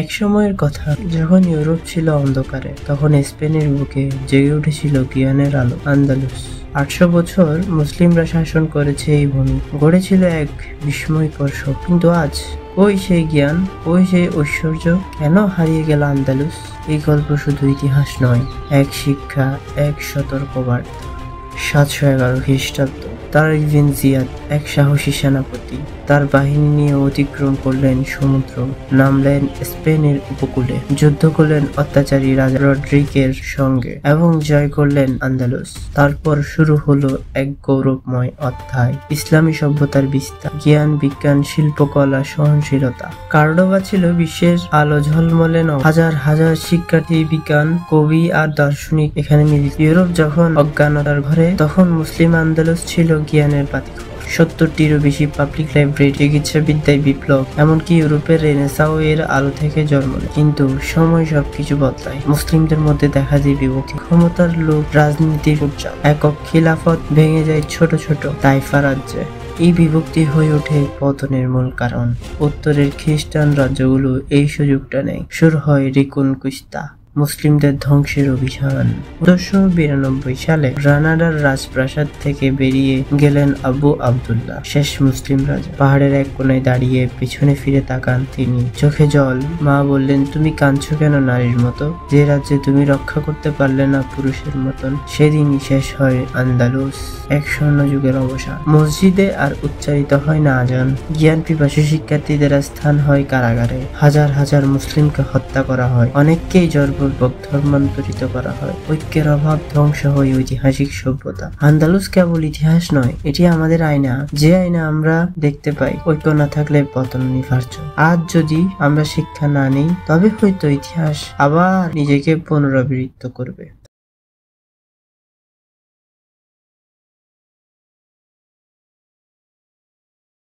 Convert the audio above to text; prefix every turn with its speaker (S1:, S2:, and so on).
S1: এক সময়ের কথা, যখন ইউরোপ ছিল অন্ধকারে, তখন স্পেনের বুকে জেগে উঠেছিল জ্ঞানের আলো। আন্দালুস। 800 বছর মুসলিমরা শাসন করেছে এই ভূমি, গড়েছিল এক বিস্ময়কর শোক। কিন্তু আজ ওই সেই জ্ঞান, ওই সেই ঐশ্বর্য কেন হারিয়ে গেল আন্দালুস? এই গল্প শুধু ইতিহাস নয়, এক শিক্ষা, এক সতর্কবার্তা। 711 খ্রিস্টাব্দ। তারিক বিন জিয়াদ, এক সাহসী সেনাপতি, তার বাহিনী নিয়ে অতিক্রম করলেন সমুদ্র, নামলেন স্পেনের উপকূলে, যুদ্ধ করলেন অত্যাচারী রাজা রড্রিগের সঙ্গে এবং জয় করলেন আন্দালুস। তারপর শুরু হলো এক গৌরবময় অধ্যায়, ইসলামী সভ্যতার বিস্তার, জ্ঞান, বিজ্ঞান, শিল্পকলা, সহনশীলতা। কার্ডোবা ছিল বিশ্বের আলো ঝলমলে নগর। হাজার হাজার শিক্ষার্থী, বিজ্ঞান, কবি আর দার্শনিক এখানে মিলিত। ইউরোপ যখন অজ্ঞানতার ঘরে, তখন মুসলিম আন্দালুস ছিল জ্ঞানের বাতিঘর। 70টিরও বেশি পাবলিক লাইব্রেরি, চিকিৎসা বিদ্যায় বিপ্লব, এমনকি ইউরোপের রেনেসাও এর আলো থেকে জন্ম নেয়। কিন্তু সময় সবকিছু বদলায়। মুসলিমদের মধ্যে দেখা যায় বিভক্তি, ক্ষমতার লোভ, রাজনীতির উচ্চাপ, একক খিলাফত ভেঙে যায় ছোট ছোট তাইফা রাজ্যে। এই বিভক্তি হয়ে ওঠে পতনের মূল কারণ। উত্তরের খ্রিস্টান রাজ্যগুলো এই সুযোগটা নেয়। শুরু হয় রিকনকুইস্তা, মুসলিমদের ধ্বংসের অভিযান। 1492 সালে গ্রানাডার রাজপ্রাসাদ থেকে বেরিয়ে গেলেন আবু আবদুল্লাহ, শেষ মুসলিম রাজা। পাহাড়ের এক কোনায় দাঁড়িয়ে পেছনে ফিরে তাকান তিনি, চোখে জল। মা বললেন, তুমি কাঁদছো কেন নারীর মতো? যে রাজ্যে তুমি রক্ষা করতে পারলে না পুরুষের মতন। সেদিনই শেষ হয় আন্দালুস, এক স্বর্ণ যুগের অবসান। মসজিদে আর উচ্চারিত হয় না আজান, জ্ঞান পিপাসু শিক্ষার্থীদের স্থান হয় কারাগারে। হাজার হাজার মুসলিমকে হত্যা করা হয়, অনেককেই জোরপূর্বক ধর্মান্তরিত করা হয়। ঐক্যের অভাব, ধ্বংস হয় ঐতিহাসিক সভ্যতা। আন্দালুস কেবল ইতিহাস নয়, এটি আমাদের আয়না, যে আয়না আমরা দেখতে পাই। ঐক্য না থাকলে পতন অনিবার্য। আজ যদি আমরা শিক্ষা না নিই, তবে হয়তো ইতিহাস আবার নিজেকে পুনরাবৃত্ত করবে।